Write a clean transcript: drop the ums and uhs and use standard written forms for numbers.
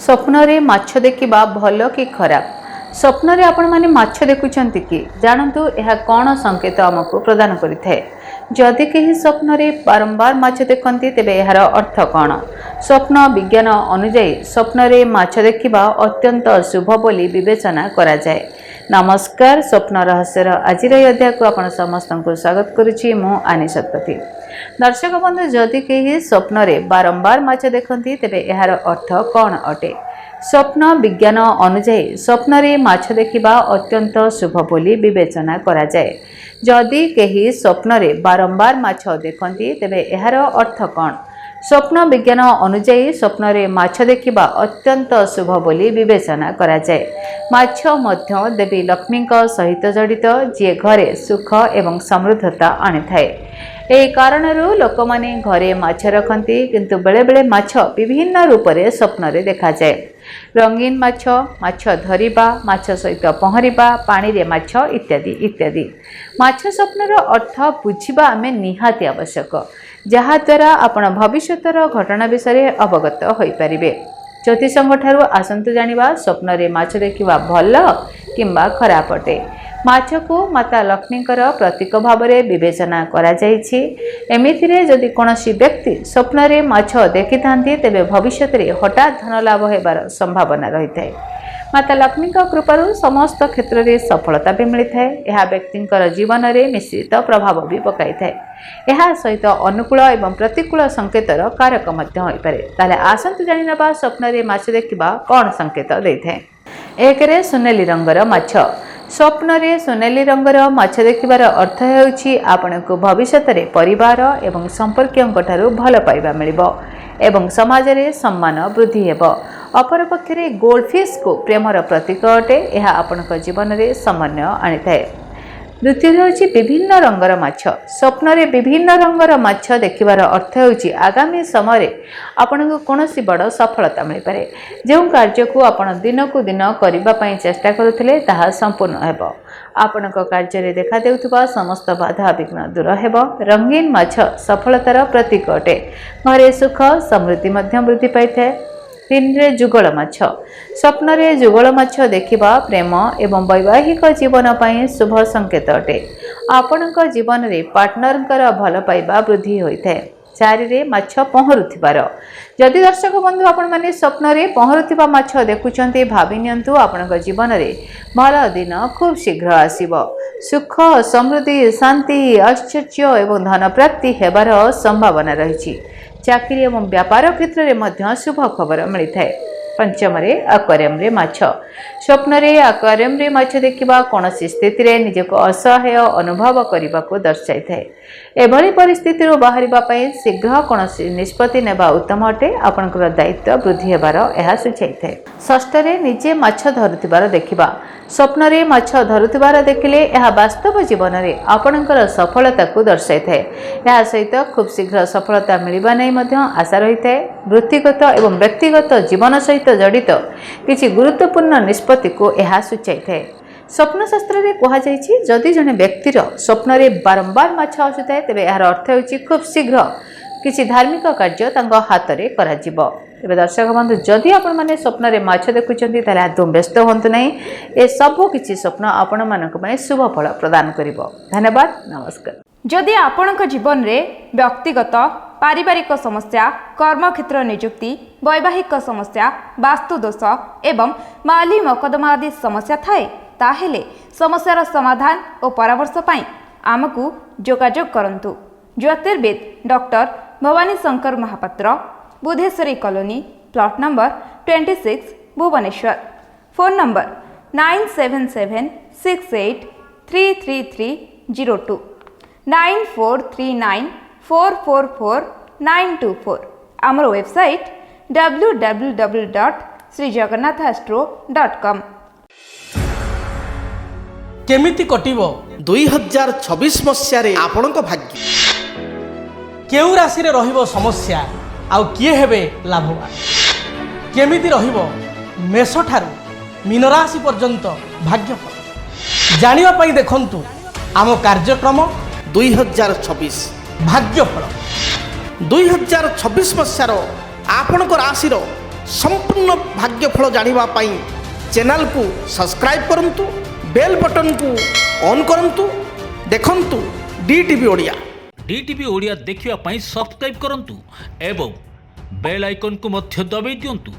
स्वप्न रे माछ देखिबा भल कि खराब। स्वप्न रे आपण माने माछ देखुछंती कि जानतु यह कौन संकेत आमको प्रदान करिथे। जदि केही स्वप्न रे बारंबार माछ देखंती तेबे यार अर्थ कौन। स्वप्न विज्ञान अनुसार स्वप्न रे माछ देखिबा अत्यंत शुभ बोली विवेचना करा जाए। नमस्कार, स्वप्न रहस्यर आज अध्याय को आपण समस्त को स्वागत करुछि। मु आनी शतपथी। दर्शक बंधु, जदि केही स्वप्न रे बारंबार माछ देखंती तेबे यार अर्थ कौन अटे। स्वप्न विज्ञान अनुसार स्वप्न रे माछ देखिबा अत्यंत शुभ बोली विवेचना करा जाए। जदि केही स्वप्न रे बारंबार माछ देखंती तेबे यार अर्थ कौन। स्वप्न विज्ञान अनुसार स्वप्न रे माछ देखिबा अत्यंत शुभ बोली विवेचना करा जाए। माछ मध्य देवी लक्ष्मी सहित जड़ित, जी घरे सुख एवं समृद्धता आनिथाए। एही कारणरू लोक माने घरे माछ रखती, किंतु बेले बेले माछ विभिन्न रूप रे स्वप्न रे देखा जाए। रंगीन माछ, माछ धरिबा, माछ सहित पहरिबा, पानी रे माछ इत्यादि इत्यादि। माछ स्वप्नर अर्थ बुझिबा आमे निहाती आवश्यक, जहा द्वारा आपण भविष्यतर घटना विषय अवगत होई परिबे। ज्योतिषंग ठारू आसंतु जानिबा स्वप्न रे माछ देखिबा भल किंबा खराब अटे। माछ को माता लक्ष्मीकर प्रतीक भाव में विवेचना करा जायछि। एमिथिरे जदि कोनोसी व्यक्ति स्वप्न रे माछ देखिथांती तेबे भविष्य रे हठात धन लाभ हेबार संभावना रहिथाय। माता लक्ष्मी कृपारू समस्त क्षेत्र में सफलता भी मिलता है। यह व्यक्ति जीवन में मिश्रित प्रभाव भी पकाई थाए। यह सहित अनुकूल एवं प्रतिकूल संकेतर कारक ताले आसंतु जानि नबा स्वप्न रे माछ देखिबा कौन संकेत देइथाय। एक रे सुनेली रंगर माछ। स्वप्न रे सुनेली रंगर माछ देखिबार अर्थ हेउछि आपनको भविष्य रे परिवार एवं संपर्कियों ठारू भल पाइबा मिलिबो एवं समाज रे सम्मान वृद्धि हेबो। अपर पक्षरे गोल्डफिश को प्रेमर प्रतीक अटे। यह आपनको जीवन में समन्वय आनिथाए। द्वितीय होछि विभिन्न रंगर माछ। स्वप्न रे विभिन्न रंगर माछ देखिबार अर्थ होछि आगामी समय आपनको कोनोसी बड़ सफलता मिल पारे। जो कार्य को आपण दिन को दिन करिबा पई चेष्टा करुथिले ताहा संपूर्ण हेबो। आपनको कार्य रे देखा देउथबा समस्त बाधा विघ्न दूर हेबो। रंगीन माछ सफलतार प्रतीक अटे। घरे सुख समृद्धि मध्य वृद्धि पाइथाय। तीन रे जुगल माछ। स्वप्न रे जुगल माछ देखिबा प्रेम एवं वैवाहिक जीवन पई शुभ संकेत अटे। आपणक जीवन रे पार्टनरकर भल पाइबा वृद्धि होइथाय। चारि रे माछ पहरुथिबार। जदि दर्शक बंधु आपण माने स्वप्न रे पहरुथिबा माछ देखुचंती, भाबी नियंतु आपणक जीवन रे भल दिन खूब शीघ्र आसीबो। सुख समृद्धि शांति आश्चर्य एवं धन प्राप्ति हेबार संभावना रहिछि। चाकरी एवं व्यापार क्षेत्र में मध्य शुभ खबर मिलता है। पंचम रे एक्वेरियम रे माछ। स्वप्न रे एक्वेरियम रे माछ देखिबा कोनोसी स्थिति रे निजको असहाय अनुभव करने को दर्शाई थाए। एभली परिस्थिति बाहरिबा पई शीघ्र कोनोसी निष्पत्ति नेबा उत्तम अटे। आपनकर दायित्व वृद्धि हेबार यह सूचाई थाए। षष्ठ रे निजे माछ धरुथिबार देखिबा। स्वप्न रे माछ धरुथिबार देखिले यह वास्तव जीवन में आपणकर सफलता को दर्शाई थाए। यह सहित खूब शीघ्र सफलता मिलवा नहीं मध्य आशा रही है। वृत्तिगत एवं व्यक्तिगत जीवन सहित जड़ित किसी गुरुत्वपूर्ण निष्पत्ति को यह सूचाई थाए। स्वप्न शास्त्र में कहुई जदि जड़े व्यक्तिर स्वप्न रे बारंबार माछ आसुए तेरे यार अर्थ होछि खूब शीघ्र किसी धार्मिक कार्य हाथ में करा जिवो। तेरे दर्शक बंधु, जदि आपण माने स्वप्न रे माछ देखुचंती ताले आदौ व्यस्त होंतु नहीं। ए सब किछि स्वप्न आपण मानक पय शुभ फल प्रदान करिवो। धन्यवाद, नमस्कार। जदि आपणक जीवन रे व्यक्तिगत पारिवारिक समस्या, कर्मक्षेत्र नियुक्ति, वैवाहिक समस्या, वास्तु दोष एवं माली मकदमा आदि समस्या थाए ताहेले समस्यार समाधान और परामर्श पाई आमकु जोगाजोग करंतु। ज्योतिर्विद doctor Bhabani Shankar Mahapatra, Budheswari colony, plot number 26, Bhubaneswar. Phone number 9776833302 9439444924। आमर वेबसाइट www.srijagannathastro.com। केमिति कटिबो 2026 मसीह आपणक भाग्य। केउ राशि रे रहिबो समस्या आउ किए हेबे लाभवान। केमिति रहिबो मेष ठारू मीन राशि पर्यंत भाग्यफल जानिबा पई देखंतु आम कार्यक्रम 2026 भाग्यफल। 2026 मसीह आपणक राशि संपूर्ण भाग्यफल जानिबा पई चैनल को सब्सक्राइब करंतु बेल बटन को ऑन करंतु देखंतु डीटीवी ओडिया। डीटीवी ओडिया देखिवा पई सब्सक्राइब करंतु एवं बेल आइकन को मध्य दबाई दियंतु।